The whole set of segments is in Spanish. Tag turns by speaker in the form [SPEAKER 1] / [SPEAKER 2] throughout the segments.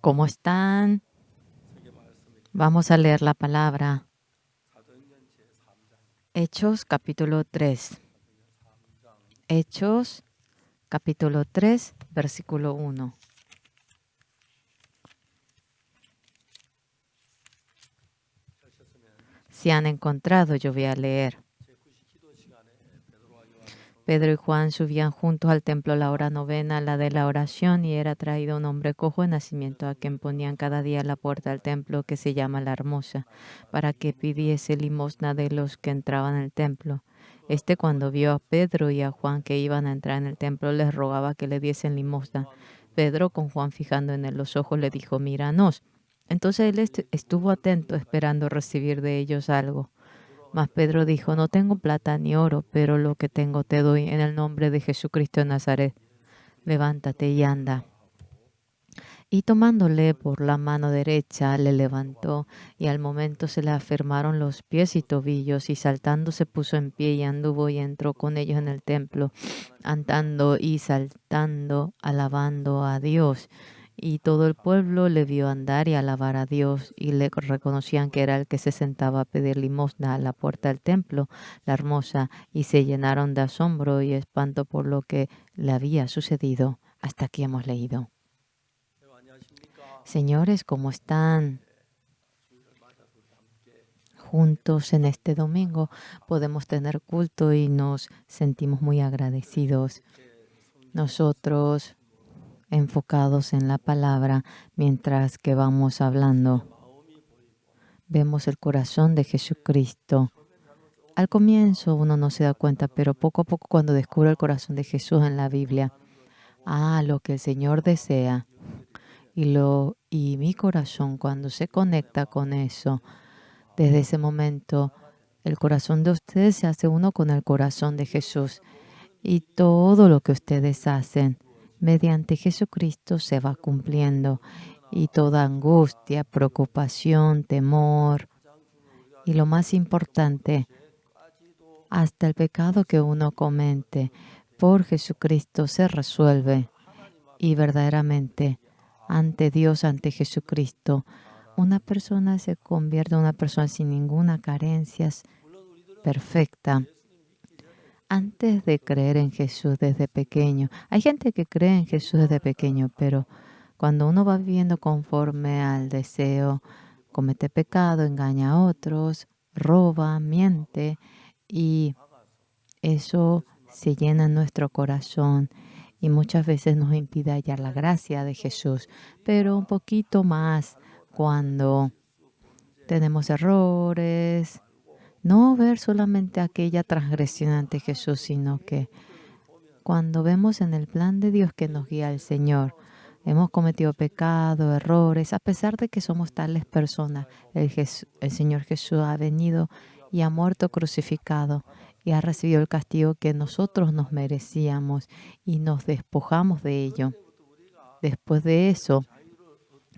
[SPEAKER 1] ¿Cómo están? Vamos a leer la palabra. Hechos capítulo 3. Hechos capítulo 3, versículo 1. Si han encontrado, yo voy a leer. Pedro y Juan subían juntos al templo a la hora novena, la de la oración, y era traído un hombre cojo de nacimiento a quien ponían cada día a la puerta del templo, que se llama la Hermosa, para que pidiese limosna de los que entraban en el templo. Cuando vio a Pedro y a Juan que iban a entrar en el templo, les rogaba que le diesen limosna. Pedro, con Juan fijando en él los ojos, le dijo: míranos. Entonces él estuvo atento, esperando recibir de ellos algo. Mas Pedro dijo: no tengo plata ni oro, pero lo que tengo te doy. En el nombre de Jesucristo de Nazaret, levántate y anda. Y tomándole por la mano derecha, le levantó, y al momento se le afirmaron los pies y tobillos, y saltando se puso en pie y anduvo y entró con ellos en el templo, andando y saltando, alabando a Dios. Y todo el pueblo le vio andar y alabar a Dios, y le reconocían que era el que se sentaba a pedir limosna a la puerta del templo, la Hermosa, y se llenaron de asombro y espanto por lo que le había sucedido. Hasta aquí hemos leído. Señores, ¿cómo están? Juntos en este domingo podemos tener culto y nos sentimos muy agradecidos. Nosotros enfocados en la palabra mientras que vamos hablando. Vemos el corazón de Jesucristo. Al comienzo uno no se da cuenta, pero poco a poco cuando descubre el corazón de Jesús en la Biblia, lo que el Señor desea y mi corazón cuando se conecta con eso, desde ese momento el corazón de ustedes se hace uno con el corazón de Jesús, y todo lo que ustedes hacen mediante Jesucristo se va cumpliendo, y toda angustia, preocupación, temor y lo más importante, hasta el pecado que uno comete por Jesucristo se resuelve, y verdaderamente ante Dios, ante Jesucristo, una persona se convierte en una persona sin ninguna carencia, perfecta. Antes de creer en Jesús desde pequeño, hay gente que cree en Jesús desde pequeño, pero cuando uno va viviendo conforme al deseo, comete pecado, engaña a otros, roba, miente, y eso se llena en nuestro corazón y muchas veces nos impide hallar la gracia de Jesús. Pero un poquito más cuando tenemos errores, no ver solamente aquella transgresión ante Jesús, sino que cuando vemos en el plan de Dios que nos guía el Señor, hemos cometido pecado, errores, a pesar de que somos tales personas, el Señor Jesús ha venido y ha muerto crucificado y ha recibido el castigo que nosotros nos merecíamos y nos despojamos de ello. Después de eso,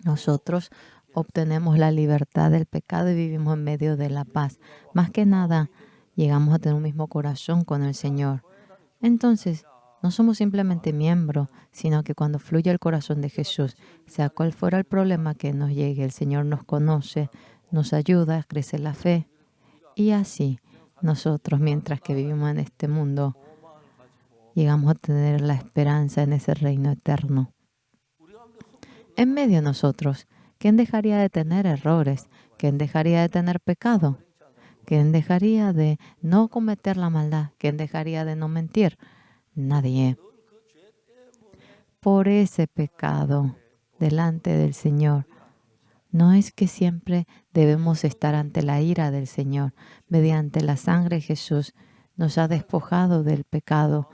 [SPEAKER 1] nosotros obtenemos la libertad del pecado y vivimos en medio de la paz. Más que nada, llegamos a tener un mismo corazón con el Señor. Entonces, no somos simplemente miembros, sino que cuando fluye el corazón de Jesús, sea cual fuera el problema que nos llegue, el Señor nos conoce, nos ayuda a crecer la fe. Y así, nosotros, mientras que vivimos en este mundo, llegamos a tener la esperanza en ese reino eterno. En medio de nosotros, ¿quién dejaría de tener errores? ¿Quién dejaría de tener pecado? ¿Quién dejaría de no cometer la maldad? ¿Quién dejaría de no mentir? Nadie. Por ese pecado delante del Señor, no es que siempre debemos estar ante la ira del Señor. Mediante la sangre de Jesús nos ha despojado del pecado,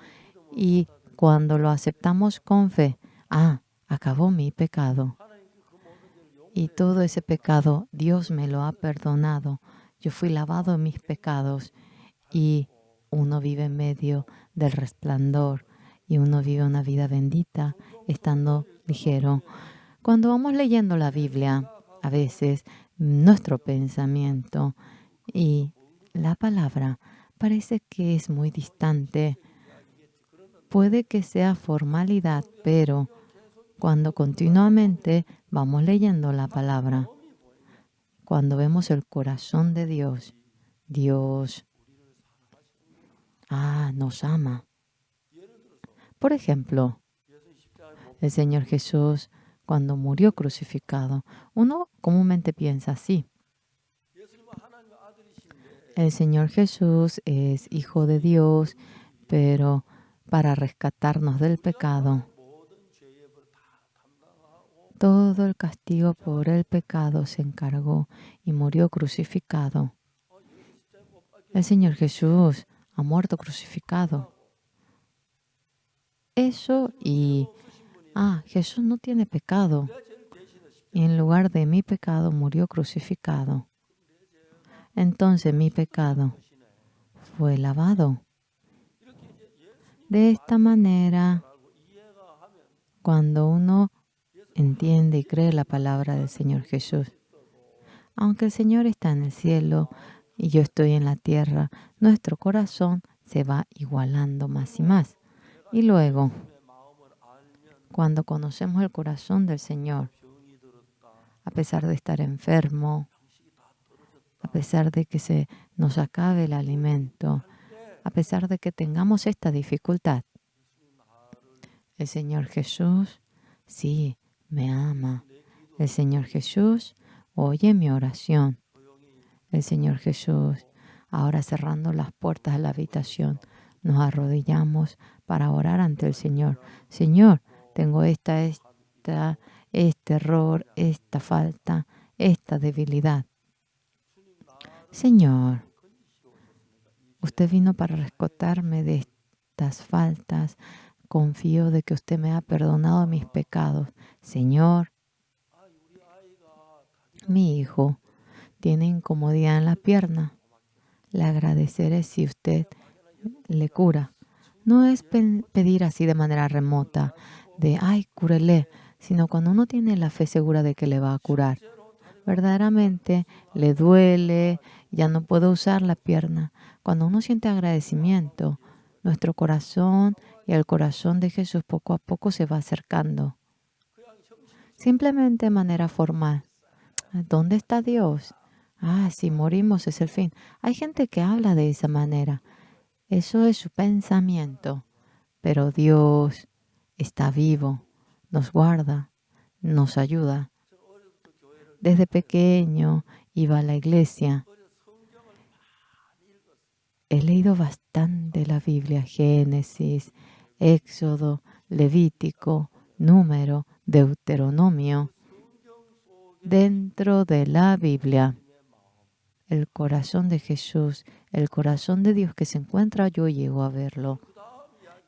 [SPEAKER 1] y cuando lo aceptamos con fe, acabó mi pecado. Y todo ese pecado Dios me lo ha perdonado. Yo fui lavado de mis pecados, y uno vive en medio del resplandor y uno vive una vida bendita estando ligero. Cuando vamos leyendo la Biblia, a veces nuestro pensamiento y la palabra parece que es muy distante. Puede que sea formalidad, pero Cuando continuamente vamos leyendo la palabra, cuando vemos el corazón de Dios, Dios nos ama. Por ejemplo, el Señor Jesús, cuando murió crucificado, uno comúnmente piensa así: el Señor Jesús es Hijo de Dios, pero para rescatarnos del pecado, todo el castigo por el pecado se encargó y murió crucificado. El Señor Jesús ha muerto crucificado. Eso y, Jesús no tiene pecado. Y en lugar de mi pecado murió crucificado. Entonces mi pecado fue lavado. De esta manera, cuando uno entiende y cree la palabra del Señor Jesús, aunque el Señor está en el cielo y yo estoy en la tierra, nuestro corazón se va igualando más y más. Y luego, cuando conocemos el corazón del Señor, a pesar de estar enfermo, a pesar de que se nos acabe el alimento, a pesar de que tengamos esta dificultad, el Señor Jesús, sí, me ama. El Señor Jesús oye mi oración. El Señor Jesús, ahora cerrando las puertas de la habitación, nos arrodillamos para orar ante el Señor. Señor, tengo este error, esta falta, esta debilidad. Señor, usted vino para rescatarme de estas faltas. Confío de que usted me ha perdonado mis pecados. Señor, mi hijo tiene incomodidad en la pierna. Le agradeceré si usted le cura. No es pedir así de manera remota, de, cúrele, sino cuando uno tiene la fe segura de que le va a curar. Verdaderamente le duele, ya no puede usar la pierna. Cuando uno siente agradecimiento, nuestro corazón y el corazón de Jesús poco a poco se va acercando. Simplemente de manera formal. ¿Dónde está Dios? Si morimos es el fin. Hay gente que habla de esa manera. Eso es su pensamiento. Pero Dios está vivo, nos guarda, nos ayuda. Desde pequeño iba a la iglesia. He leído bastante la Biblia, Génesis, Éxodo, Levítico, Número, Deuteronomio. Dentro de la Biblia, el corazón de Jesús, el corazón de Dios que se encuentra, yo llego a verlo.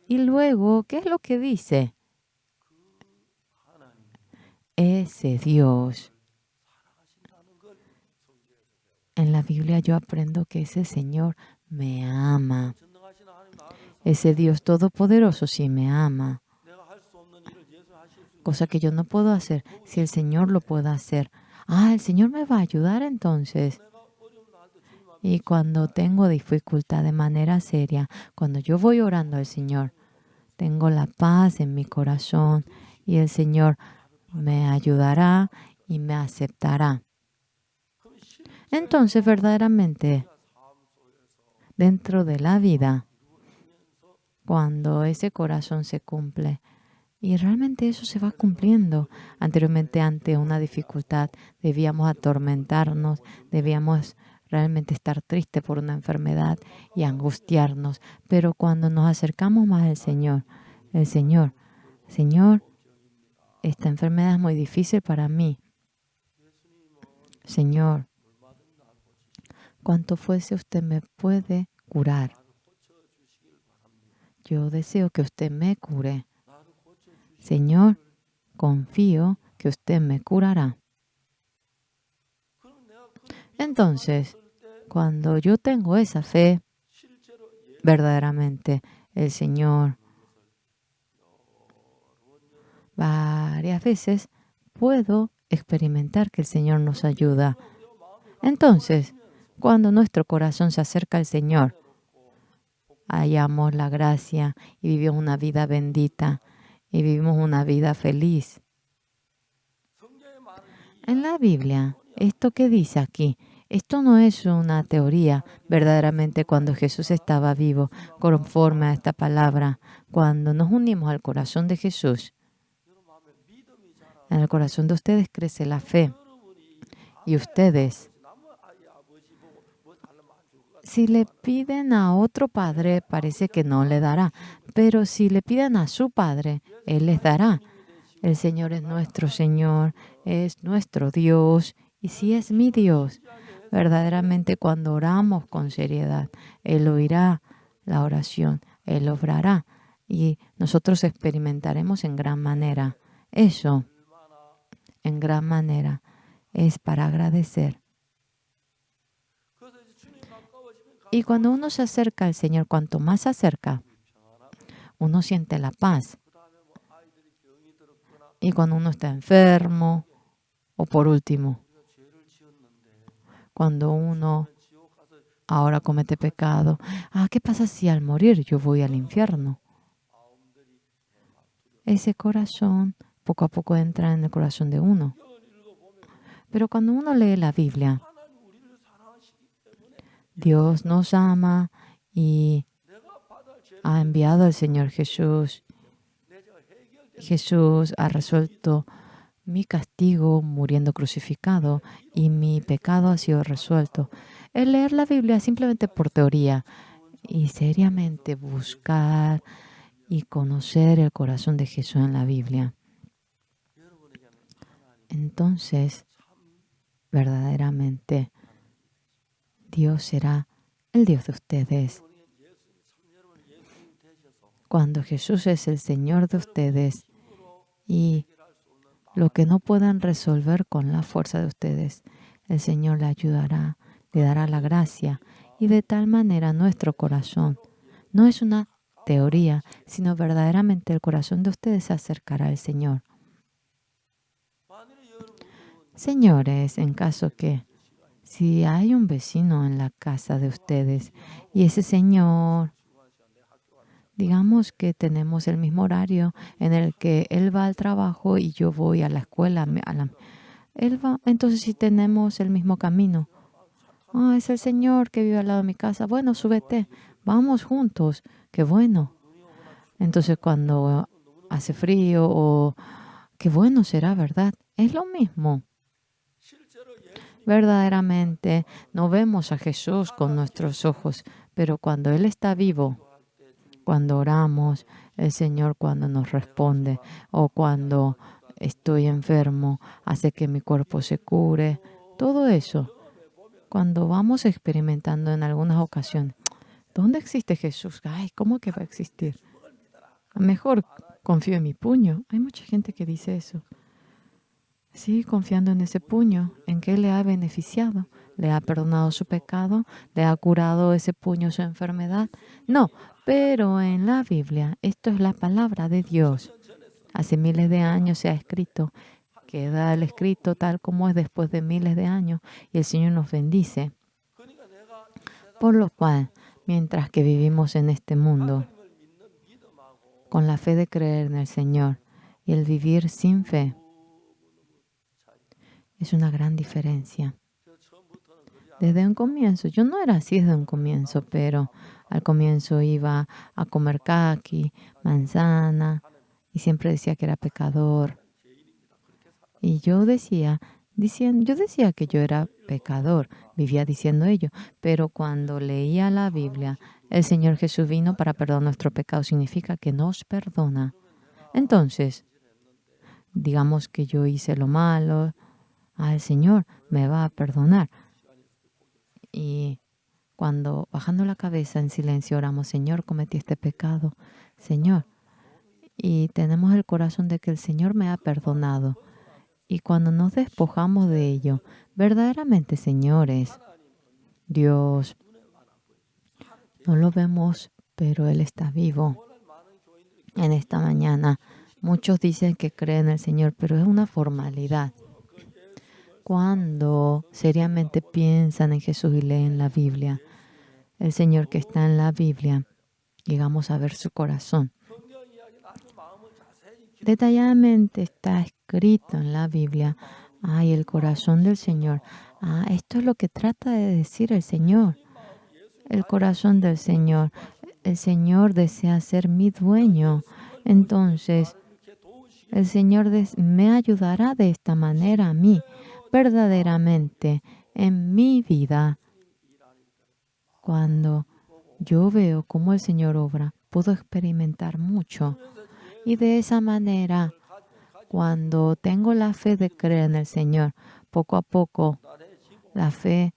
[SPEAKER 1] Y luego, ¿qué es lo que dice? Ese Dios. En la Biblia yo aprendo que ese Señor me ama. Ese Dios todopoderoso sí me ama. Cosa que yo no puedo hacer. Si el Señor lo puede hacer. El Señor me va a ayudar entonces. Y cuando tengo dificultad de manera seria, cuando yo voy orando al Señor, tengo la paz en mi corazón y el Señor me ayudará y me aceptará. Entonces, verdaderamente, dentro de la vida, cuando ese corazón se cumple, y realmente eso se va cumpliendo. Anteriormente, ante una dificultad, debíamos atormentarnos, debíamos realmente estar tristes por una enfermedad y angustiarnos. Pero cuando nos acercamos más al Señor, el Señor, esta enfermedad es muy difícil para mí. Señor, cuanto fuese usted me puede curar. Yo deseo que usted me cure. Señor, confío que usted me curará. Entonces, cuando yo tengo esa fe, verdaderamente el Señor varias veces puedo experimentar que el Señor nos ayuda. Entonces, cuando nuestro corazón se acerca al Señor, hallamos la gracia y vivimos una vida bendita y vivimos una vida feliz. En la Biblia, esto que dice aquí, esto no es una teoría. Verdaderamente, cuando Jesús estaba vivo, conforme a esta palabra, cuando nos unimos al corazón de Jesús, en el corazón de ustedes crece la fe. Y ustedes, si le piden a otro padre, parece que no le dará. Pero si le piden a su padre, Él les dará. El Señor es nuestro Señor, es nuestro Dios. Y si es mi Dios, verdaderamente cuando oramos con seriedad, Él oirá la oración, Él obrará. Y nosotros experimentaremos en gran manera. Eso, en gran manera, es para agradecer. Y cuando uno se acerca al Señor, cuanto más se acerca, uno siente la paz. Y cuando uno está enfermo, o por último, cuando uno ahora comete pecado, ¿qué pasa si al morir yo voy al infierno? Ese corazón poco a poco entra en el corazón de uno. Pero cuando uno lee la Biblia, Dios nos ama y ha enviado al Señor Jesús. Jesús ha resuelto mi castigo muriendo crucificado y mi pecado ha sido resuelto. El leer la Biblia simplemente por teoría y seriamente buscar y conocer el corazón de Jesús en la Biblia. Entonces, verdaderamente, Dios será el Dios de ustedes. Cuando Jesús es el Señor de ustedes y lo que no puedan resolver con la fuerza de ustedes, el Señor le ayudará, le dará la gracia y de tal manera nuestro corazón no es una teoría, sino verdaderamente el corazón de ustedes se acercará al Señor. Señores, en caso que si hay un vecino en la casa de ustedes y ese señor, digamos que tenemos el mismo horario en el que él va al trabajo y yo voy a la escuela, él va, entonces si tenemos el mismo camino. Es el Señor que vive al lado de mi casa. Bueno, súbete, vamos juntos. Qué bueno. Entonces cuando hace frío o qué bueno será, ¿verdad? Es lo mismo. Verdaderamente no vemos a Jesús con nuestros ojos, pero cuando Él está vivo, cuando oramos, el Señor cuando nos responde o cuando estoy enfermo, hace que mi cuerpo se cure, todo eso. Cuando vamos experimentando en algunas ocasiones, ¿dónde existe Jesús? Ay, ¿cómo que va a existir? Mejor confío en mi puño. Hay mucha gente que dice eso. Sí, confiando en ese puño, en que le ha beneficiado, le ha perdonado su pecado, le ha curado ese puño su enfermedad. No, pero en la Biblia, esto es la palabra de Dios. Hace miles de años se ha escrito, queda el escrito tal como es después de miles de años y el Señor nos bendice. Por lo cual, mientras que vivimos en este mundo, con la fe de creer en el Señor y el vivir sin fe, es una gran diferencia. Desde un comienzo, yo no era así desde un comienzo, pero al comienzo iba a comer caqui, manzana, y siempre decía que era pecador. Y yo decía que yo era pecador, vivía diciendo ello, pero cuando leía la Biblia, el Señor Jesús vino para perdonar nuestro pecado, significa que nos perdona. Entonces, digamos que yo hice lo malo, el Señor me va a perdonar. Y cuando bajando la cabeza en silencio oramos, Señor, cometí este pecado, Señor. Y tenemos el corazón de que el Señor me ha perdonado. Y cuando nos despojamos de ello, verdaderamente, señores, Dios no lo vemos, pero Él está vivo. En esta mañana, muchos dicen que creen en el Señor, pero es una formalidad. Cuando seriamente piensan en Jesús y leen la Biblia, el Señor que está en la Biblia, llegamos a ver su corazón. detalladamente está escrito en la Biblia. Ay, el corazón del Señor. Esto es lo que trata de decir el Señor. El corazón del Señor. El Señor desea ser mi dueño. Entonces, el Señor me ayudará de esta manera a mí, verdaderamente, en mi vida. Cuando yo veo cómo el Señor obra, puedo experimentar mucho. Y de esa manera, cuando tengo la fe de creer en el Señor, poco a poco la fe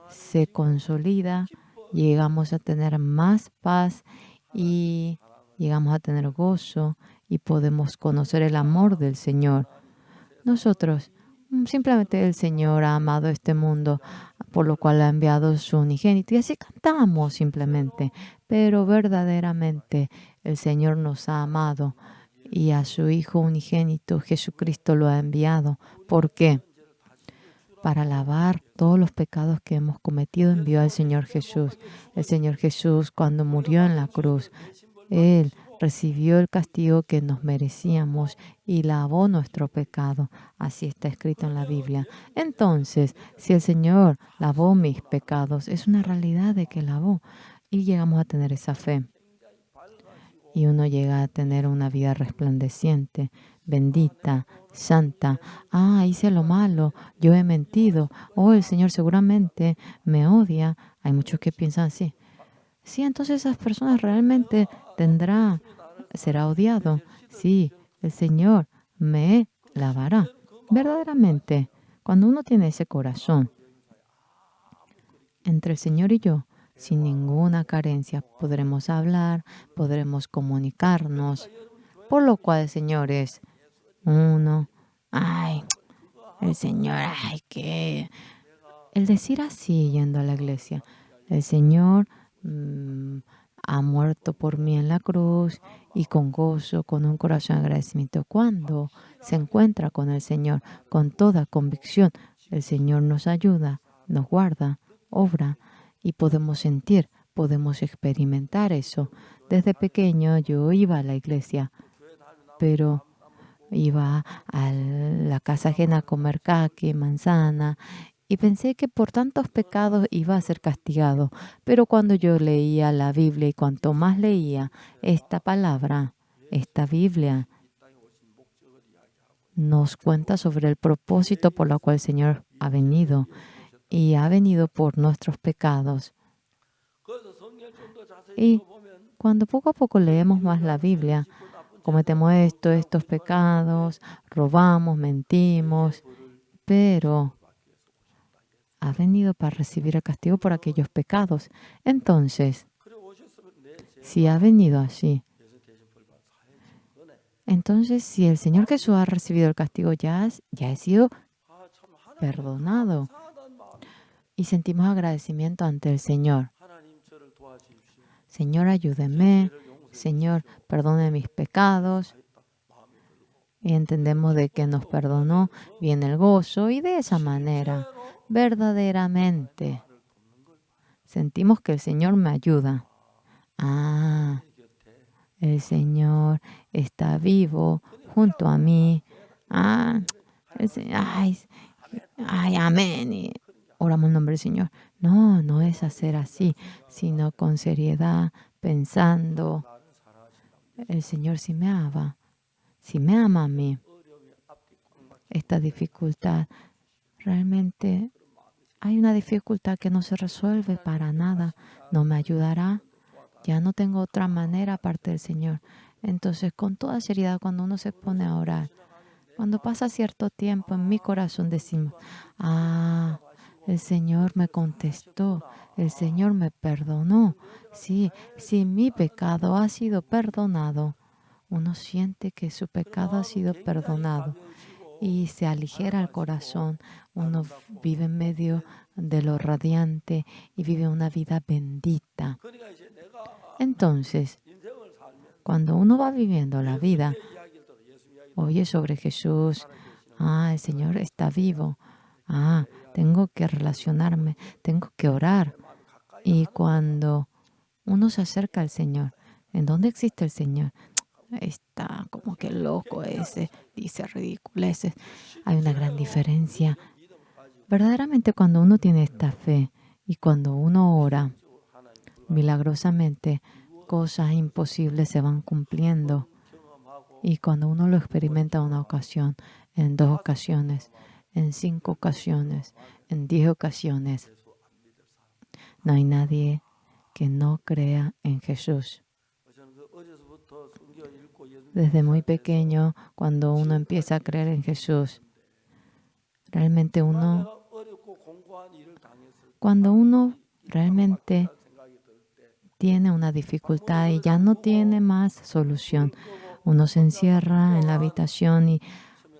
[SPEAKER 1] se consolida, llegamos a tener más paz y llegamos a tener gozo y podemos conocer el amor del Señor. Nosotros, simplemente el Señor ha amado este mundo, por lo cual ha enviado su unigénito. Y así cantamos simplemente. Pero verdaderamente el Señor nos ha amado y a su Hijo unigénito, Jesucristo, lo ha enviado. ¿Por qué? Para lavar todos los pecados que hemos cometido, envió al Señor Jesús. El Señor Jesús, cuando murió en la cruz, Él recibió el castigo que nos merecíamos y lavó nuestro pecado. Así está escrito en la Biblia. Entonces, si el Señor lavó mis pecados, es una realidad de que lavó. Y llegamos a tener esa fe. Y uno llega a tener una vida resplandeciente, bendita, santa. Hice lo malo, yo he mentido. El Señor seguramente me odia. Hay muchos que piensan así. Sí, entonces esas personas realmente será odiado. Sí, el Señor me lavará. Verdaderamente, cuando uno tiene ese corazón entre el Señor y yo, sin ninguna carencia, podremos hablar, podremos comunicarnos. Por lo cual, señores, uno, ay, el Señor, ay, que el decir así yendo a la iglesia, el Señor ha muerto por mí en la cruz y con gozo, con un corazón de agradecimiento. Cuando se encuentra con el Señor, con toda convicción, el Señor nos ayuda, nos guarda, obra y podemos sentir, podemos experimentar eso. Desde pequeño yo iba a la iglesia, pero iba a la casa ajena a comer caqui, manzana, y pensé que por tantos pecados iba a ser castigado. Pero cuando yo leía la Biblia y cuanto más leía esta palabra, esta Biblia, nos cuenta sobre el propósito por el cual el Señor ha venido y ha venido por nuestros pecados. Y cuando poco a poco leemos más la Biblia, cometemos estos pecados, robamos, mentimos, pero ha venido para recibir el castigo por aquellos pecados. Entonces, si ha venido así, entonces si el Señor Jesús ha recibido el castigo, ya he sido perdonado y sentimos agradecimiento ante el Señor. Señor, ayúdeme. Señor, perdone mis pecados. Y entendemos de que nos perdonó, viene el gozo y de esa manera, verdaderamente, sentimos que el Señor me ayuda. El Señor está vivo junto a mí. Amén. Y oramos en nombre del Señor. No es hacer así, sino con seriedad, pensando, el Señor si me ama, si me ama a mí, esta dificultad, realmente hay una dificultad que no se resuelve para nada, no me ayudará. Ya no tengo otra manera aparte del Señor. Entonces, con toda seriedad, cuando uno se pone a orar, cuando pasa cierto tiempo en mi corazón decimos, el Señor me contestó, el Señor me perdonó. Sí, mi pecado ha sido perdonado. Uno siente que su pecado ha sido perdonado y se aligera el corazón. Uno vive en medio de lo radiante y vive una vida bendita. Entonces, cuando uno va viviendo la vida, oye sobre Jesús, el Señor está vivo, tengo que relacionarme, tengo que orar. Y cuando uno se acerca al Señor, ¿en dónde existe el Señor? está como que loco ese, dice ridiculeces. Hay una gran diferencia. Verdaderamente cuando uno tiene esta fe y cuando uno ora, milagrosamente cosas imposibles se van cumpliendo. Y cuando uno lo experimenta una ocasión, en 2 ocasiones, en 5 ocasiones, en 10 ocasiones, no hay nadie que no crea en Jesús. Desde muy pequeño, cuando uno empieza a creer en Jesús, realmente cuando uno realmente tiene una dificultad y ya no tiene más solución, uno se encierra en la habitación y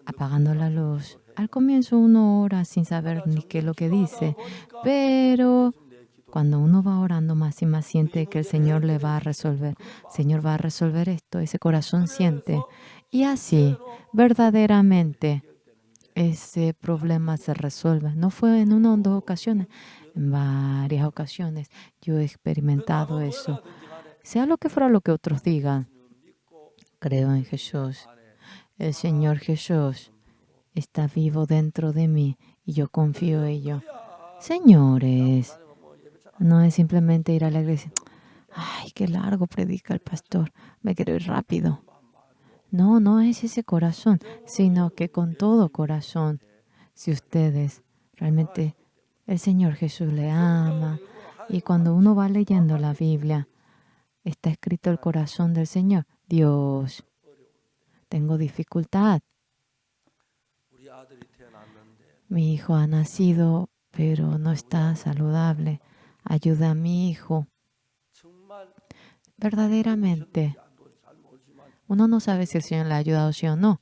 [SPEAKER 1] apagando la luz. Al comienzo uno ora sin saber ni qué es lo que dice, pero cuando uno va orando más y más siente que el Señor le va a resolver. Señor va a resolver esto, ese corazón siente. Y así, verdaderamente, ese problema se resuelve. No fue en una o 2 ocasiones, en varias ocasiones yo he experimentado eso. Sea lo que fuera lo que otros digan, creo en Jesús. El Señor Jesús está vivo dentro de mí y yo confío en ello. Señores, no es simplemente ir a la iglesia. Ay, qué largo predica el pastor. Me quiero ir rápido. No, no es ese corazón, sino que con todo corazón, si ustedes realmente el Señor Jesús le ama y cuando uno va leyendo la Biblia, está escrito el corazón del Señor. Dios, tengo dificultad. Mi hijo ha nacido, pero no está saludable. Ayuda a mi hijo. Verdaderamente, uno no sabe si el Señor le ha ayudado sí o no,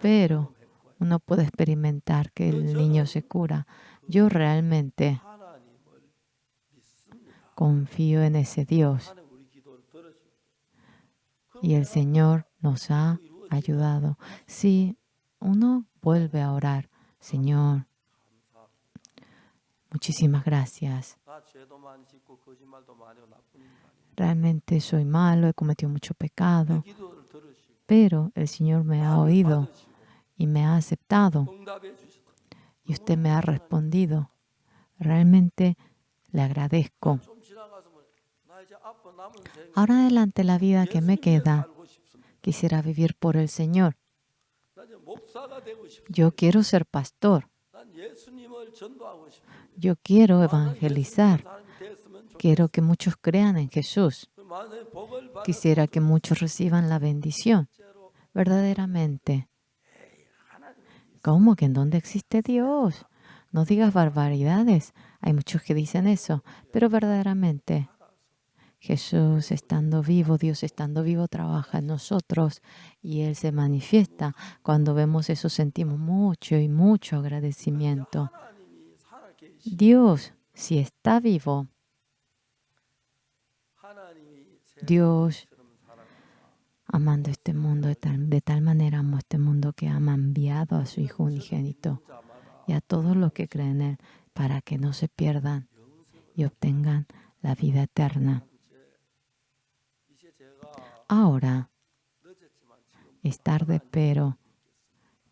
[SPEAKER 1] pero uno puede experimentar que el niño se cura. Yo realmente confío en ese Dios y el Señor nos ha ayudado. Si uno vuelve a orar, Señor, muchísimas gracias. Realmente soy malo, he cometido mucho pecado, pero el Señor me ha oído y me ha aceptado y usted me ha respondido. Realmente le agradezco. Ahora adelante la vida que me queda, quisiera vivir por el Señor. Yo quiero ser pastor. Yo quiero evangelizar. Quiero que muchos crean en Jesús. Quisiera que muchos reciban la bendición. Verdaderamente. ¿Cómo que en dónde existe Dios? No digas barbaridades. Hay muchos que dicen eso, pero verdaderamente Jesús estando vivo, Dios estando vivo, trabaja en nosotros y Él se manifiesta. Cuando vemos eso sentimos mucho y mucho agradecimiento. Dios, si está vivo, Dios amando este mundo de tal manera amó este mundo que ha enviado a su Hijo unigénito y a todos los que creen en Él para que no se pierdan y obtengan la vida eterna. Ahora es tarde, pero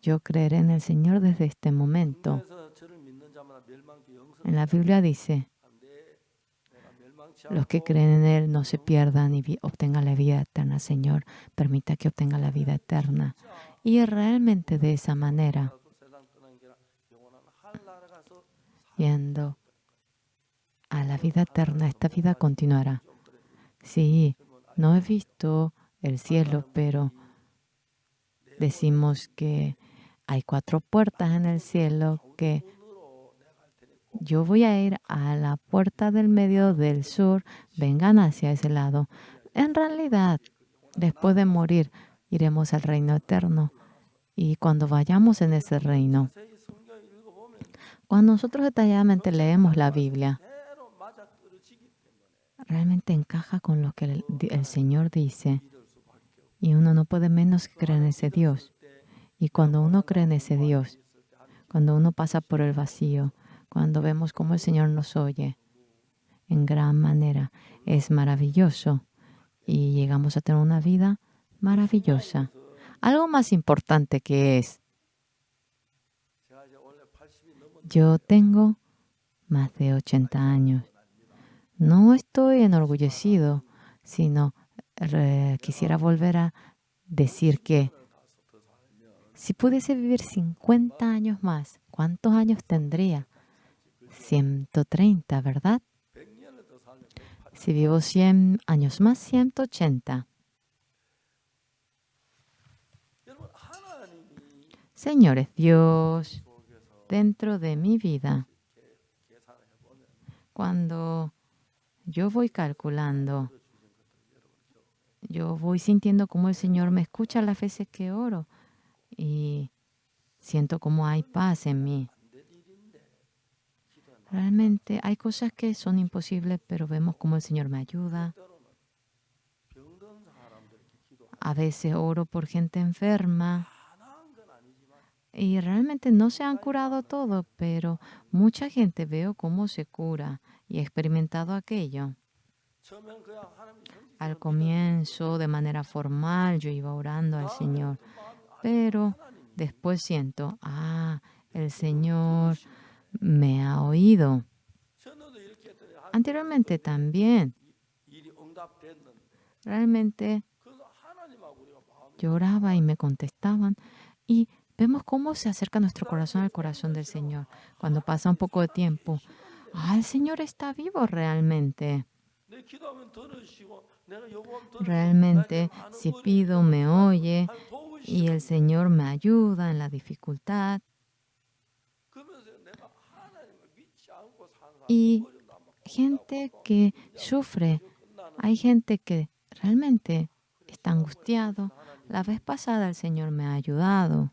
[SPEAKER 1] yo creeré en el Señor desde este momento. En la Biblia dice, los que creen en Él no se pierdan y obtengan la vida eterna. Señor, permita que obtenga la vida eterna. Y es realmente de esa manera, yendo a la vida eterna, esta vida continuará. Sí, no he visto el cielo, pero decimos que hay 4 puertas en el cielo que yo voy a ir a la puerta del medio del sur, vengan hacia ese lado. En realidad, después de morir, iremos al reino eterno. Y cuando vayamos en ese reino, cuando nosotros detalladamente leemos la Biblia, realmente encaja con lo que el Señor dice. Y uno no puede menos que creer en ese Dios. Y cuando uno cree en ese Dios, cuando uno pasa por el vacío, cuando vemos cómo el Señor nos oye, en gran manera, es maravilloso. Y llegamos a tener una vida maravillosa. Algo más importante que es, yo tengo más de 80 años. No estoy enorgullecido, sino quisiera volver a decir que si pudiese vivir 50 años más, ¿cuántos años tendría? 130, ¿verdad? Si vivo 100 años más, 180. Señores, Dios, dentro de mi vida, cuando yo voy calculando, yo voy sintiendo cómo el Señor me escucha las veces que oro y siento cómo hay paz en mí. Realmente hay cosas que son imposibles, pero vemos cómo el Señor me ayuda. A veces oro por gente enferma y realmente no se han curado todo, pero mucha gente veo cómo se cura y he experimentado aquello. Al comienzo, de manera formal, yo iba orando al Señor, pero después siento, el Señor me ha oído. Anteriormente también, realmente lloraba y me contestaban y vemos cómo se acerca nuestro corazón al corazón del Señor. Cuando pasa un poco de tiempo, el Señor está vivo realmente. Realmente, si pido, me oye y el Señor me ayuda en la dificultad. Y gente que sufre, hay gente que realmente está angustiado. La vez pasada el Señor me ha ayudado.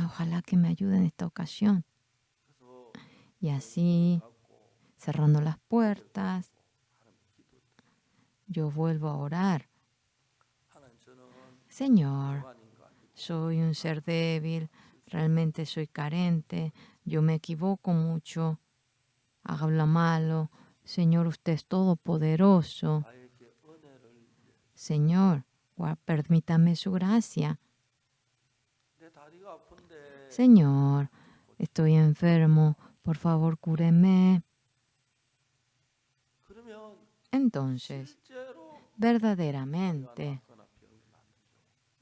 [SPEAKER 1] Ojalá que me ayude en esta ocasión. Y así, cerrando las puertas, yo vuelvo a orar. Señor, soy un ser débil, realmente soy carente, yo me equivoco mucho, hago lo malo. Señor, usted es todopoderoso. Señor, permítame su gracia. Señor, estoy enfermo, por favor, cúreme. Entonces, verdaderamente,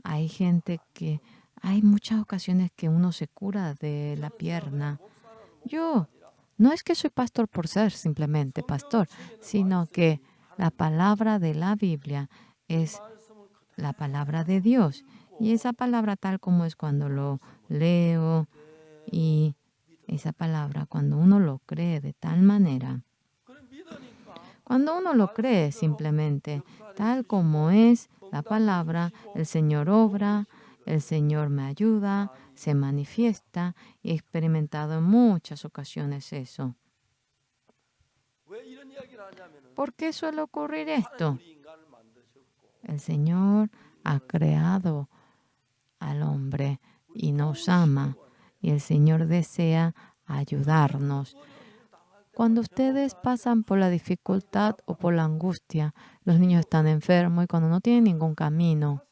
[SPEAKER 1] hay muchas ocasiones que uno se cura de la pierna. Yo, no es que soy pastor por ser simplemente pastor, sino que la palabra de la Biblia es la palabra de Dios. Y esa palabra tal como es cuando lo leo y esa palabra cuando uno lo cree de tal manera, cuando uno lo cree simplemente tal como es la palabra, el Señor obra, el Señor me ayuda, se manifiesta y he experimentado en muchas ocasiones eso. ¿Por qué suele ocurrir esto? El Señor ha creado al hombre y nos ama y el Señor desea ayudarnos. Cuando ustedes pasan por la dificultad o por la angustia, los niños están enfermos y cuando no tienen ningún camino,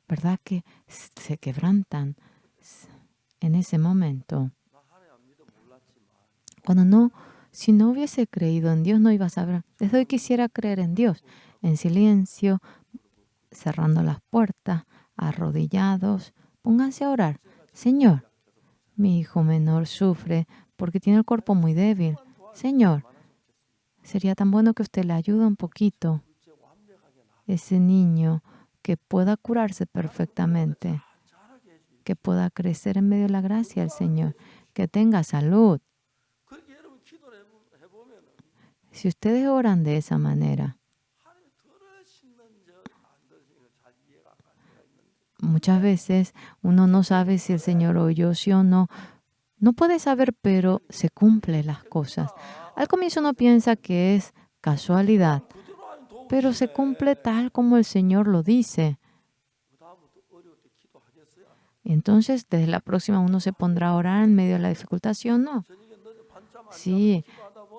[SPEAKER 1] ¿verdad que se quebrantan en ese momento? Si no hubiese creído en Dios, no iba a saber. Desde hoy quisiera creer en Dios, en silencio, cerrando las puertas, arrodillados. Pónganse a orar. Señor, mi hijo menor sufre porque tiene el cuerpo muy débil. Señor, sería tan bueno que usted le ayude un poquito. Ese niño que pueda curarse perfectamente, que pueda crecer en medio de la gracia del Señor, que tenga salud. Si ustedes oran de esa manera, muchas veces uno no sabe si el Señor oyó sí o no. No puede saber, pero se cumplen las cosas. Al comienzo uno piensa que es casualidad, pero se cumple tal como el Señor lo dice. Entonces, desde la próxima uno se pondrá a orar en medio de la dificultad, ¿sí o no? Sí,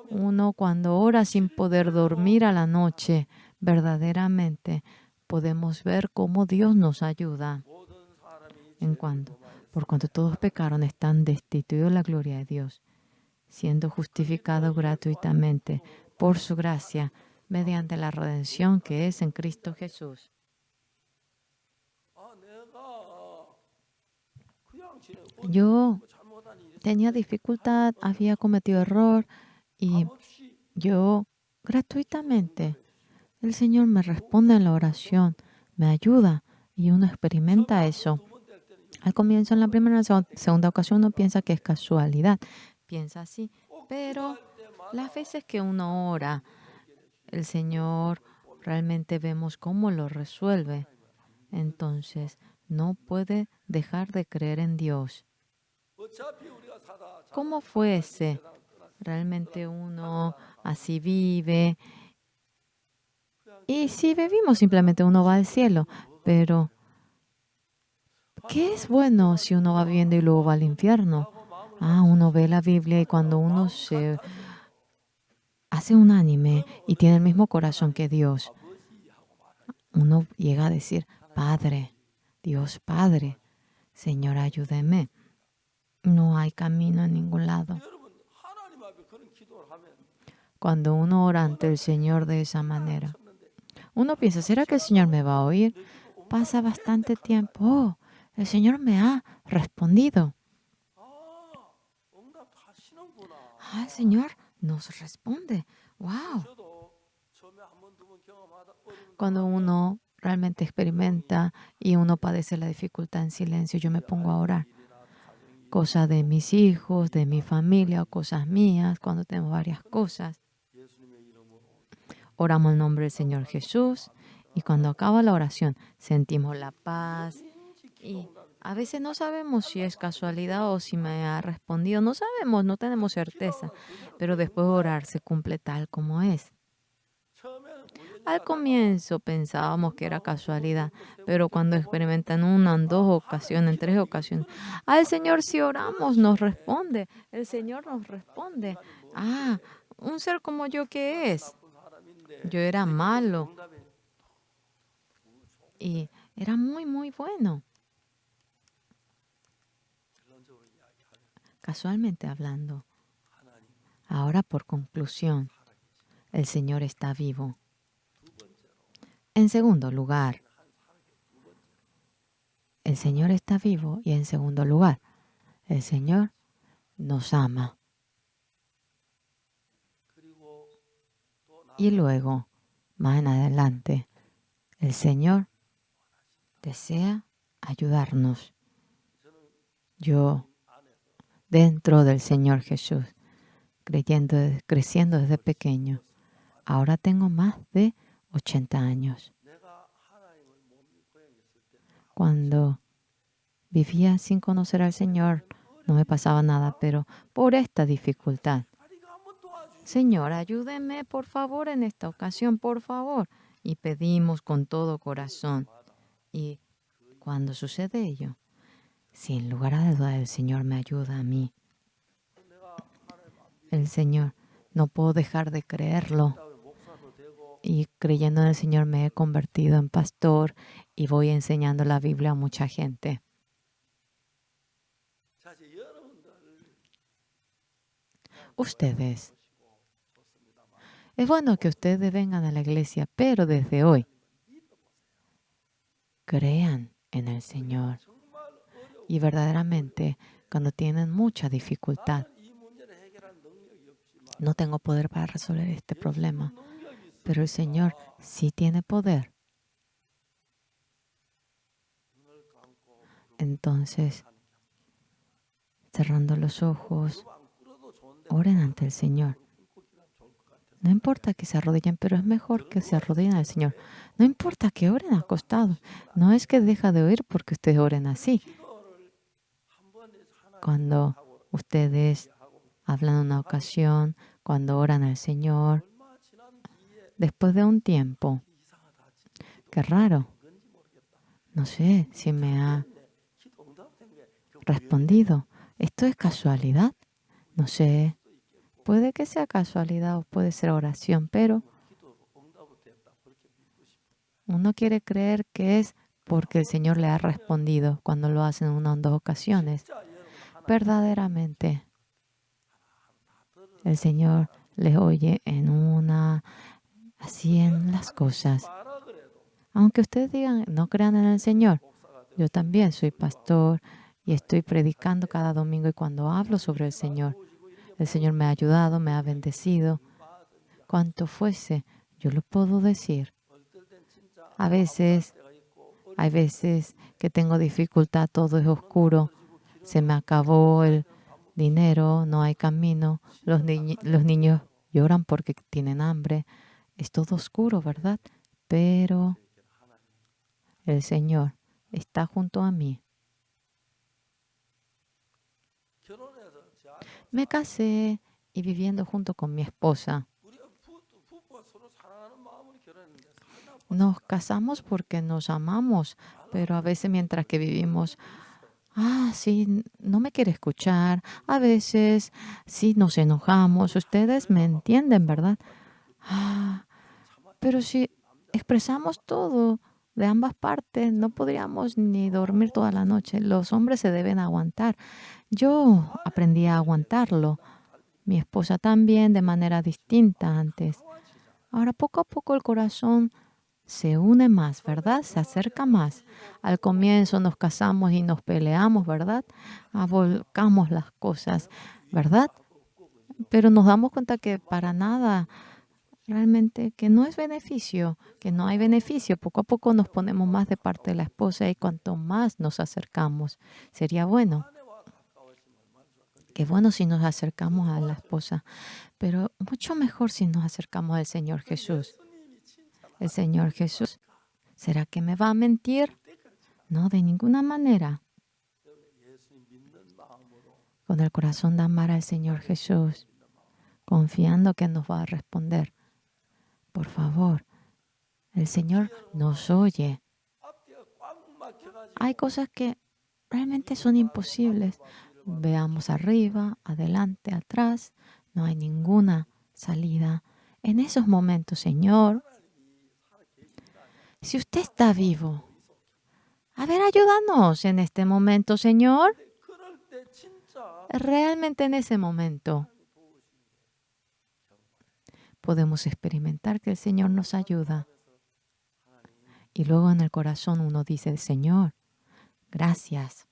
[SPEAKER 1] uno cuando ora sin poder dormir a la noche, verdaderamente podemos ver cómo Dios nos ayuda por cuanto todos pecaron, están destituidos de la gloria de Dios, siendo justificados gratuitamente por su gracia mediante la redención que es en Cristo Jesús. Yo tenía dificultad, había cometido error y yo gratuitamente, el Señor me responde en la oración, me ayuda y uno experimenta eso. Al comienzo, en la primera o segunda ocasión, uno piensa que es casualidad, piensa así, pero las veces que uno ora, el Señor realmente vemos cómo lo resuelve. Entonces, no puede dejar de creer en Dios. ¿Cómo fuese? Realmente uno así vive. Y si vivimos, simplemente uno va al cielo. Pero, ¿qué es bueno si uno va viviendo y luego va al infierno? Uno ve la Biblia y cuando uno se hace unánime y tiene el mismo corazón que Dios, uno llega a decir, Padre, Dios Padre, Señor, ayúdeme. No hay camino en ningún lado. Cuando uno ora ante el Señor de esa manera, uno piensa, ¿será que el Señor me va a oír? Pasa bastante tiempo. El Señor me ha respondido. El Señor nos responde. ¡Wow! Cuando uno realmente experimenta y uno padece la dificultad en silencio, yo me pongo a orar. Cosas de mis hijos, de mi familia o cosas mías, cuando tengo varias cosas. Oramos el nombre del Señor Jesús y cuando acaba la oración sentimos la paz y a veces no sabemos si es casualidad o si me ha respondido. No sabemos, no tenemos certeza, pero después de orar se cumple tal como es. Al comienzo pensábamos que era casualidad, pero cuando experimentan una, en dos ocasiones, en tres ocasiones, al Señor si oramos nos responde, el Señor nos responde. Un ser como yo que es. Yo era malo y era muy, muy bueno. Casualmente hablando, ahora por conclusión, el Señor está vivo. En segundo lugar, el Señor está vivo y en segundo lugar, el Señor nos ama. Y luego, más en adelante, el Señor desea ayudarnos. Yo, dentro del Señor Jesús, creciendo desde pequeño, ahora tengo más de 80 años. Cuando vivía sin conocer al Señor, no me pasaba nada, pero por esta dificultad, Señor, ayúdeme por favor en esta ocasión, por favor. Y pedimos con todo corazón. Y cuando sucede ello, sin lugar a duda, el Señor me ayuda a mí. El Señor, no puedo dejar de creerlo. Y creyendo en el Señor me he convertido en pastor y voy enseñando la Biblia a mucha gente. Ustedes. Es bueno que ustedes vengan a la iglesia, pero desde hoy crean en el Señor. Y verdaderamente, cuando tienen mucha dificultad, no tengo poder para resolver este problema, pero el Señor sí tiene poder. Entonces, cerrando los ojos, oren ante el Señor. No importa que se arrodillen, pero es mejor que se arrodillen al Señor. No importa que oren acostados. No es que deja de oír porque ustedes oren así. Cuando ustedes hablan en una ocasión, cuando oran al Señor, después de un tiempo, qué raro, no sé si me ha respondido. ¿Esto es casualidad? No sé. Puede que sea casualidad o puede ser oración, pero Uno quiere creer que es porque el Señor le ha respondido cuando lo hacen una o dos ocasiones. Verdaderamente, el Señor les oye en una, así en las cosas. Aunque ustedes digan, no crean en el Señor, yo también soy pastor y estoy predicando cada domingo y cuando hablo sobre el Señor me ha ayudado, me ha bendecido. Cuanto fuese, yo lo puedo decir. A veces, hay veces que tengo dificultad, todo es oscuro, se me acabó el dinero, no hay camino, los niños lloran porque tienen hambre, es todo oscuro, ¿verdad? Pero el Señor está junto a mí. Me casé y viviendo junto con mi esposa. Nos casamos porque nos amamos, pero a veces mientras que vivimos, sí, no me quiere escuchar. A veces sí nos enojamos. Ustedes me entienden, ¿verdad? Pero si expresamos todo de ambas partes, no podríamos ni dormir toda la noche. Los hombres se deben aguantar. Yo aprendí a aguantarlo. Mi esposa también de manera distinta antes. Ahora poco a poco el corazón se une más, ¿verdad? Se acerca más. Al comienzo nos casamos y nos peleamos, ¿verdad? Volcamos las cosas, ¿verdad? Pero nos damos cuenta que para nada, realmente, que no es beneficio, que no hay beneficio. Poco a poco nos ponemos más de parte de la esposa y cuanto más nos acercamos, sería bueno. Qué bueno si nos acercamos a la esposa, pero mucho mejor si nos acercamos al Señor Jesús. El Señor Jesús, ¿será que me va a mentir? No, de ninguna manera. Con el corazón de amar al Señor Jesús, confiando que nos va a responder. Por favor, el Señor nos oye. Hay cosas que realmente son imposibles. Veamos arriba, adelante, atrás. No hay ninguna salida. En esos momentos, Señor, si usted está vivo, a ver, ayúdanos en este momento, Señor. Realmente en ese momento podemos experimentar que el Señor nos ayuda. Y luego en el corazón uno dice, Señor, gracias.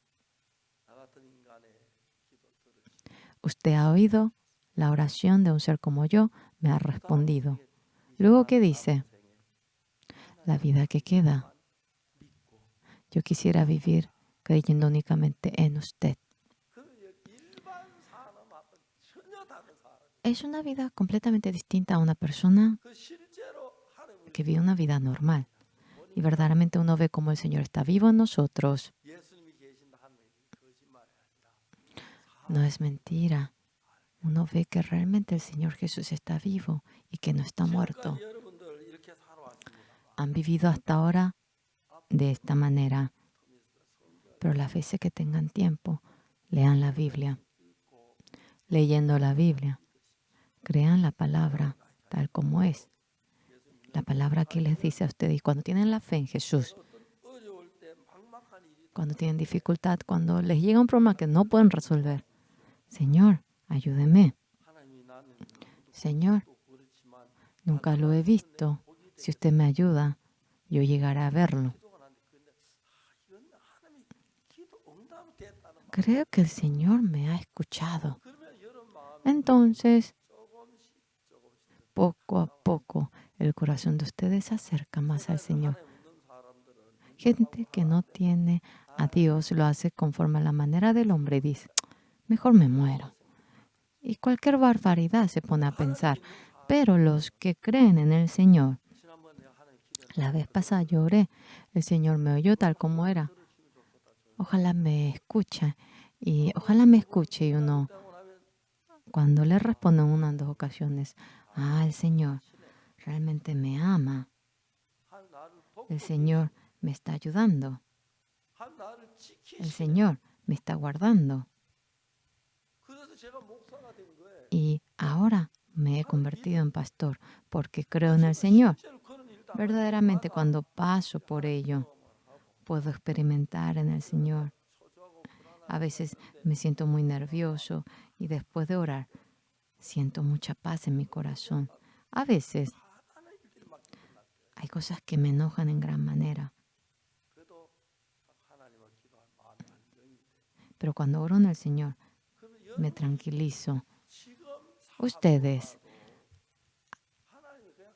[SPEAKER 1] Usted ha oído la oración de un ser como yo, me ha respondido. Luego, ¿qué dice? La vida que queda. Yo quisiera vivir creyendo únicamente en usted. Es una vida completamente distinta a una persona que vive una vida normal. Y verdaderamente uno ve cómo el Señor está vivo en nosotros. No es mentira. Uno ve que realmente el Señor Jesús está vivo y que no está muerto. Han vivido hasta ahora de esta manera. Pero las veces que tengan tiempo, lean la Biblia. Leyendo la Biblia, crean la palabra tal como es. La palabra que les dice a ustedes. Y cuando tienen la fe en Jesús, cuando tienen dificultad, cuando les llega un problema que no pueden resolver, Señor, ayúdeme. Señor, nunca lo he visto. Si usted me ayuda, yo llegaré a verlo. Creo que el Señor me ha escuchado. Entonces, poco a poco, el corazón de ustedes se acerca más al Señor. Gente que no tiene a Dios lo hace conforme a la manera del hombre y dice, mejor me muero. Y cualquier barbaridad se pone a pensar. Pero los que creen en el Señor, la vez pasada lloré, el Señor me oyó tal como era. Ojalá me escuche. Y ojalá me escuche y uno, cuando le respondo en una o dos ocasiones, el Señor realmente me ama. El Señor me está ayudando. El Señor me está guardando. Y ahora me he convertido en pastor porque creo en el Señor. Verdaderamente, cuando paso por ello, puedo experimentar en el Señor. A veces me siento muy nervioso y después de orar, siento mucha paz en mi corazón. A veces hay cosas que me enojan en gran manera, pero cuando oro en el Señor, me tranquilizo. Ustedes,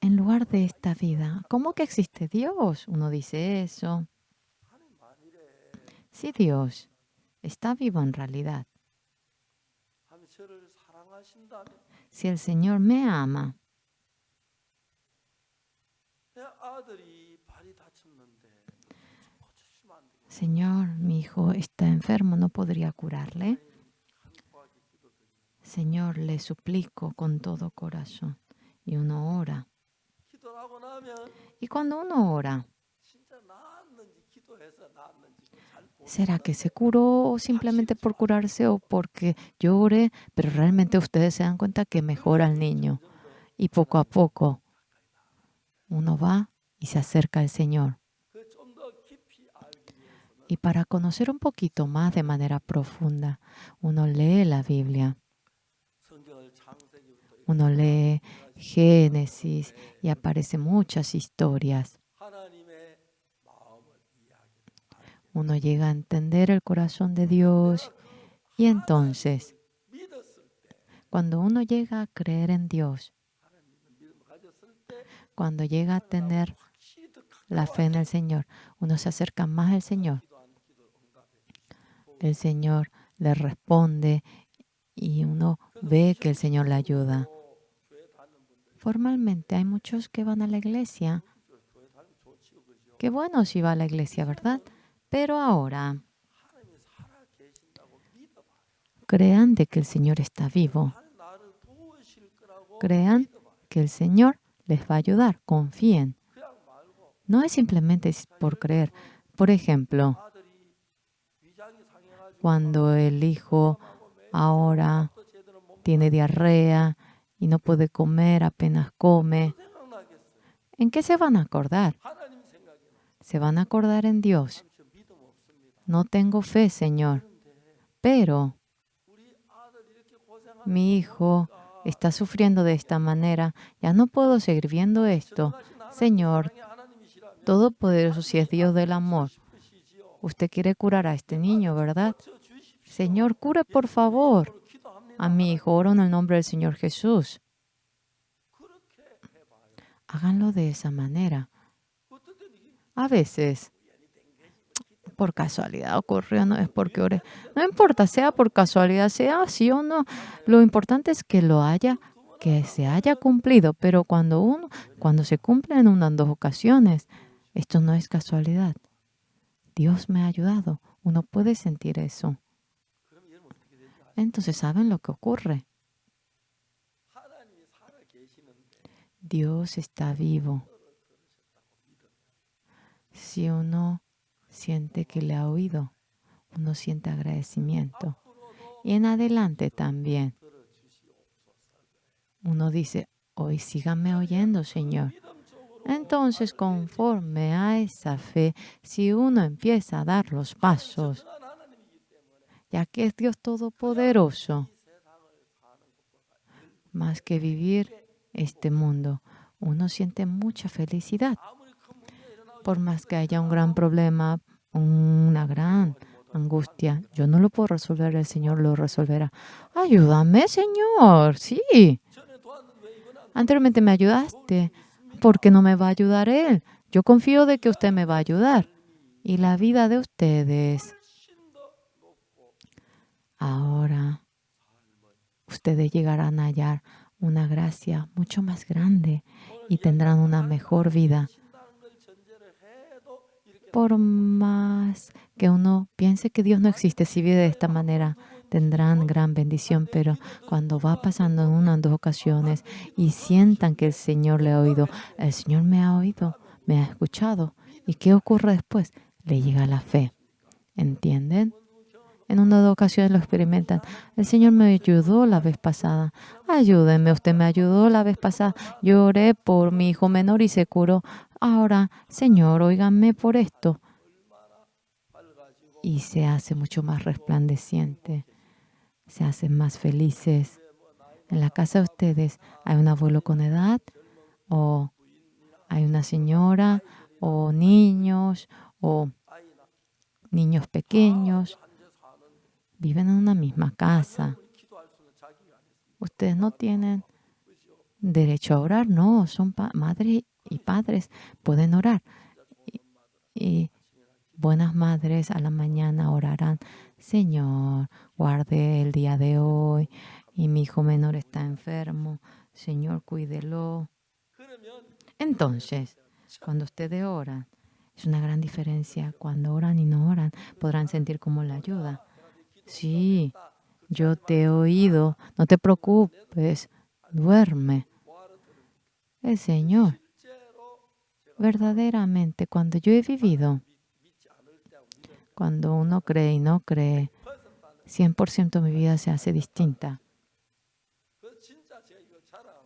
[SPEAKER 1] en lugar de esta vida, ¿cómo que existe Dios? Uno dice eso. Si Dios está vivo en realidad, si el Señor me ama, Señor, mi hijo está enfermo, ¿no podría curarle? Señor, le suplico con todo corazón. Y uno ora. Y cuando uno ora, ¿será que se curó o simplemente por curarse o porque yo oré? Pero realmente ustedes se dan cuenta que mejora el niño. Y poco a poco uno va y se acerca al Señor. Y para conocer un poquito más de manera profunda, uno lee la Biblia. Uno lee Génesis y aparecen muchas historias. Uno llega a entender el corazón de Dios y entonces, cuando uno llega a creer en Dios, cuando llega a tener la fe en el Señor, uno se acerca más al Señor. El Señor le responde y uno ve que el Señor le ayuda. Formalmente hay muchos que van a la iglesia. Qué bueno si va a la iglesia, ¿verdad? Pero ahora crean de que el Señor está vivo. Crean que el Señor les va a ayudar. Confíen. No es simplemente por creer. Por ejemplo, cuando el hijo ahora tiene diarrea y no puede comer, apenas come, ¿en qué se van a acordar? Se van a acordar en Dios. No tengo fe, Señor, pero mi hijo está sufriendo de esta manera. Ya no puedo seguir viendo esto. Señor, Todopoderoso, si es Dios del amor, usted quiere curar a este niño, ¿verdad? Señor, cure por favor a mi hijo. Oro en el nombre del Señor Jesús. Háganlo de esa manera. A veces, por casualidad ocurrió, no es porque oré. No importa, sea por casualidad, sea sí o no. Lo importante es que se haya cumplido. Pero cuando se cumple en unas 2 ocasiones, esto no es casualidad. Dios me ha ayudado. Uno puede sentir eso. Entonces, ¿saben lo que ocurre? Dios está vivo. Si uno siente que le ha oído, uno siente agradecimiento. Y en adelante también, uno dice, hoy síganme oyendo, Señor. Entonces, conforme a esa fe, si uno empieza a dar los pasos, ya que es Dios Todopoderoso, más que vivir este mundo, uno siente mucha felicidad. Por más que haya un gran problema, una gran angustia, yo no lo puedo resolver, el Señor lo resolverá. Ayúdame, Señor. Sí. Anteriormente me ayudaste. ¿Por qué no me va a ayudar Él? Yo confío de que usted me va a ayudar. Y la vida de ustedes, ahora, ustedes llegarán a hallar una gracia mucho más grande y tendrán una mejor vida. Por más que uno piense que Dios no existe, si vive de esta manera, tendrán gran bendición. Pero cuando va pasando en 1 o 2 ocasiones y sientan que el Señor le ha oído, el Señor me ha oído, me ha escuchado. ¿Y qué ocurre después? Le llega la fe. ¿Entienden? En una ocasión lo experimentan. El Señor me ayudó la vez pasada. Ayúdeme, usted me ayudó la vez pasada. Yo oré por mi hijo menor y se curó. Ahora, Señor, óiganme por esto. Y se hace mucho más resplandeciente. Se hacen más felices. En la casa de ustedes hay un abuelo con edad o hay una señora o niños pequeños. Viven en una misma casa. Ustedes no tienen derecho a orar, no, son madres y padres, pueden orar. Y, y buenas madres a la mañana orarán, Señor, guarde el día de hoy y mi hijo menor está enfermo, Señor, cuídelo. Entonces, cuando ustedes oran, es una gran diferencia. Cuando oran y no oran, podrán sentir como la ayuda. Sí, yo te he oído, no te preocupes, duerme. El Señor, verdaderamente, cuando yo he vivido, cuando uno cree y no cree, 100% mi vida se hace distinta.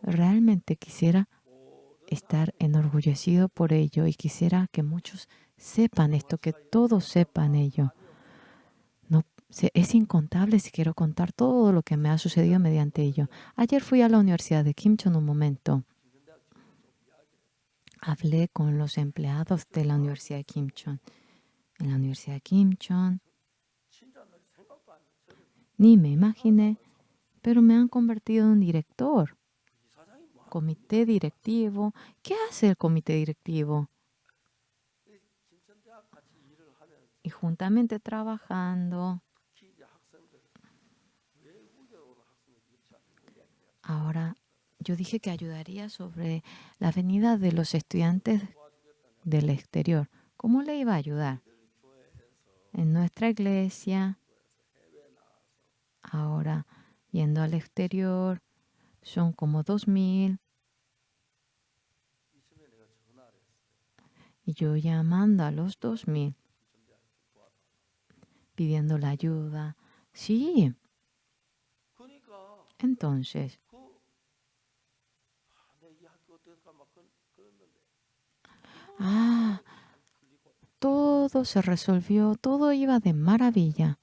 [SPEAKER 1] Realmente quisiera estar enorgullecido por ello y quisiera que muchos sepan esto, que todos sepan ello. No, es incontable si quiero contar todo lo que me ha sucedido mediante ello. Ayer fui a la Universidad de Kimchon un momento. Hablé con los empleados de la Universidad de Kimchon. En la Universidad de Kimchon, ni me imaginé, pero me han convertido en director. Comité directivo. ¿Qué hace el comité directivo? Y juntamente trabajando. Ahora, yo dije que ayudaría sobre la venida de los estudiantes del exterior. ¿Cómo le iba a ayudar? En nuestra iglesia, ahora yendo al exterior, son como 2000. Y yo llamando a los 2000, pidiendo la ayuda. Sí. Entonces, todo se resolvió, todo iba de maravilla.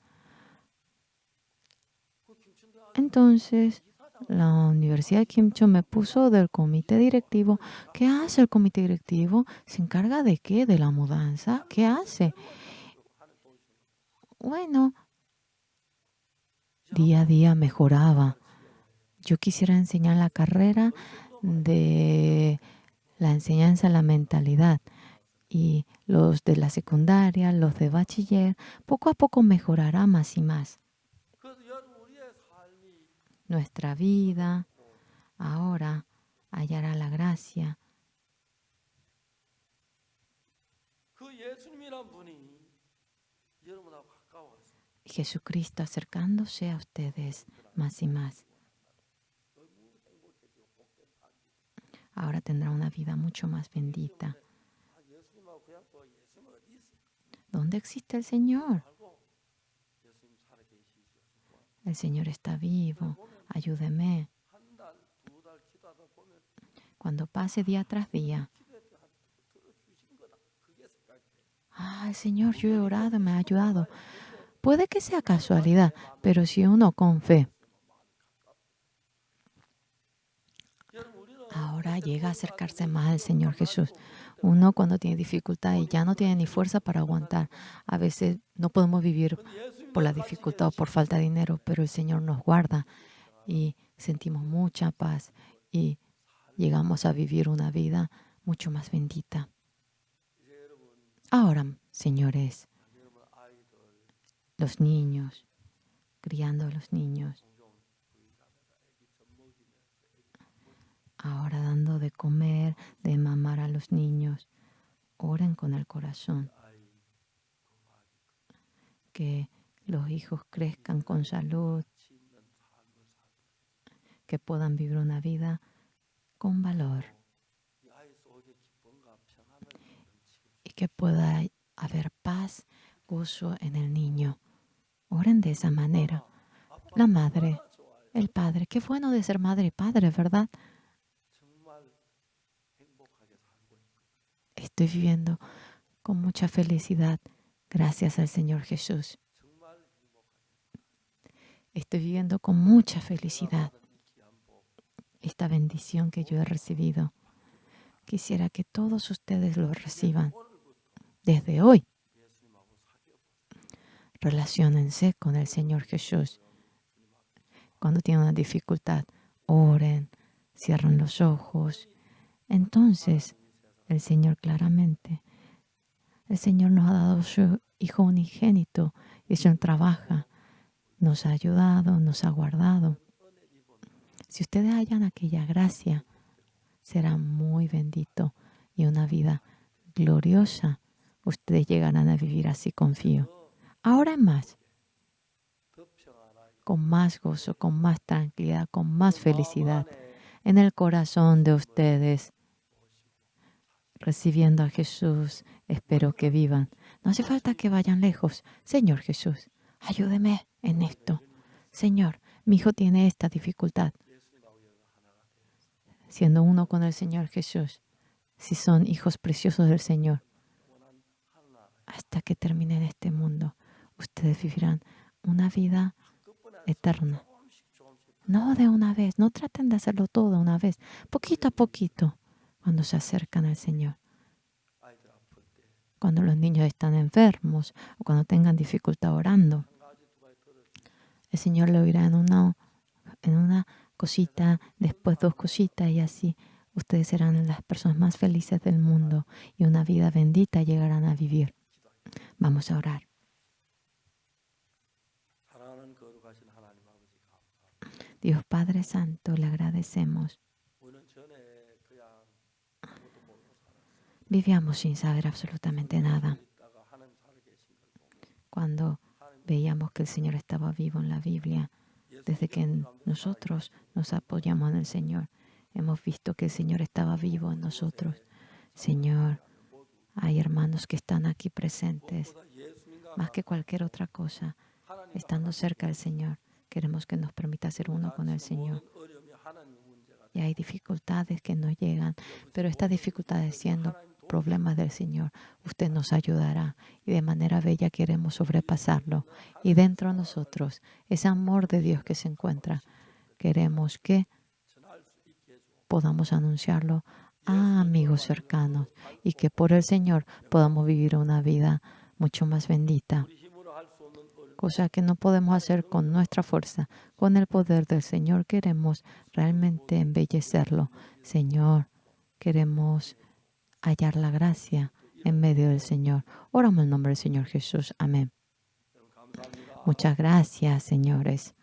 [SPEAKER 1] Entonces, la Universidad de Kimchon me puso del comité directivo. ¿Qué hace el comité directivo? ¿Se encarga de qué? ¿De la mudanza? ¿Qué hace? Bueno, día a día mejoraba. Yo quisiera enseñar la carrera de la enseñanza a la mentalidad. Y los de la secundaria, los de bachiller, poco a poco mejorará más y más. Nuestra vida ahora hallará la gracia. Jesucristo acercándose a ustedes más y más. Ahora tendrá una vida mucho más bendita. ¿Dónde existe el Señor? El Señor está vivo. Ayúdeme. Cuando pase día tras día. El Señor, yo he orado, me ha ayudado. Puede que sea casualidad, pero si uno con fe ahora llega a acercarse más al Señor Jesús. Uno cuando tiene dificultad y ya no tiene ni fuerza para aguantar. A veces no podemos vivir por la dificultad o por falta de dinero, pero el Señor nos guarda y sentimos mucha paz y llegamos a vivir una vida mucho más bendita. Ahora, señores, los niños, criando a los niños, ahora dando de comer, de mamar a los niños, oren con el corazón. Que los hijos crezcan con salud, que puedan vivir una vida con valor y que pueda haber paz, gozo en el niño. Oren de esa manera. La madre, el padre. Qué bueno de ser madre y padre, ¿verdad? Estoy viviendo con mucha felicidad gracias al Señor Jesús. Estoy viviendo con mucha felicidad esta bendición que yo he recibido. Quisiera que todos ustedes lo reciban desde hoy. Relaciónense con el Señor Jesús. Cuando tienen una dificultad, oren, cierren los ojos. Entonces, el Señor claramente, el Señor nos ha dado su Hijo unigénito y el Señor trabaja, nos ha ayudado, nos ha guardado. Si ustedes hallan aquella gracia, será muy bendito y una vida gloriosa. Ustedes llegarán a vivir así, confío. Ahora más, con más gozo, con más tranquilidad, con más felicidad en el corazón de ustedes, recibiendo a Jesús. Espero que vivan. No hace falta que vayan lejos. Señor Jesús, ayúdeme en esto. Señor, mi hijo tiene esta dificultad. Siendo uno con el Señor Jesús, si son hijos preciosos del Señor, hasta que terminen este mundo, ustedes vivirán una vida eterna. No de una vez, no traten de hacerlo todo de una vez, poquito a poquito, cuando se acercan al Señor. Cuando los niños están enfermos o cuando tengan dificultad orando, el Señor lo oirá en una cosita, después dos cositas y así. Ustedes serán las personas más felices del mundo y una vida bendita llegarán a vivir. Vamos a orar. Dios Padre Santo, le agradecemos. Vivíamos sin saber absolutamente nada. Cuando veíamos que el Señor estaba vivo en la Biblia, desde que nosotros nos apoyamos en el Señor, hemos visto que el Señor estaba vivo en nosotros. Señor, hay hermanos que están aquí presentes, más que cualquier otra cosa, estando cerca del Señor. Queremos que nos permita ser uno con el Señor. Y hay dificultades que nos llegan, pero estas dificultades siendo problemas del Señor, usted nos ayudará y de manera bella queremos sobrepasarlo. Y dentro de nosotros, ese amor de Dios que se encuentra, queremos que podamos anunciarlo a amigos cercanos y que por el Señor podamos vivir una vida mucho más bendita. Cosa que no podemos hacer con nuestra fuerza. Con el poder del Señor queremos realmente embellecerlo. Señor, queremos hallar la gracia en medio del Señor. Oramos en el nombre del Señor Jesús. Amén. Muchas gracias, señores.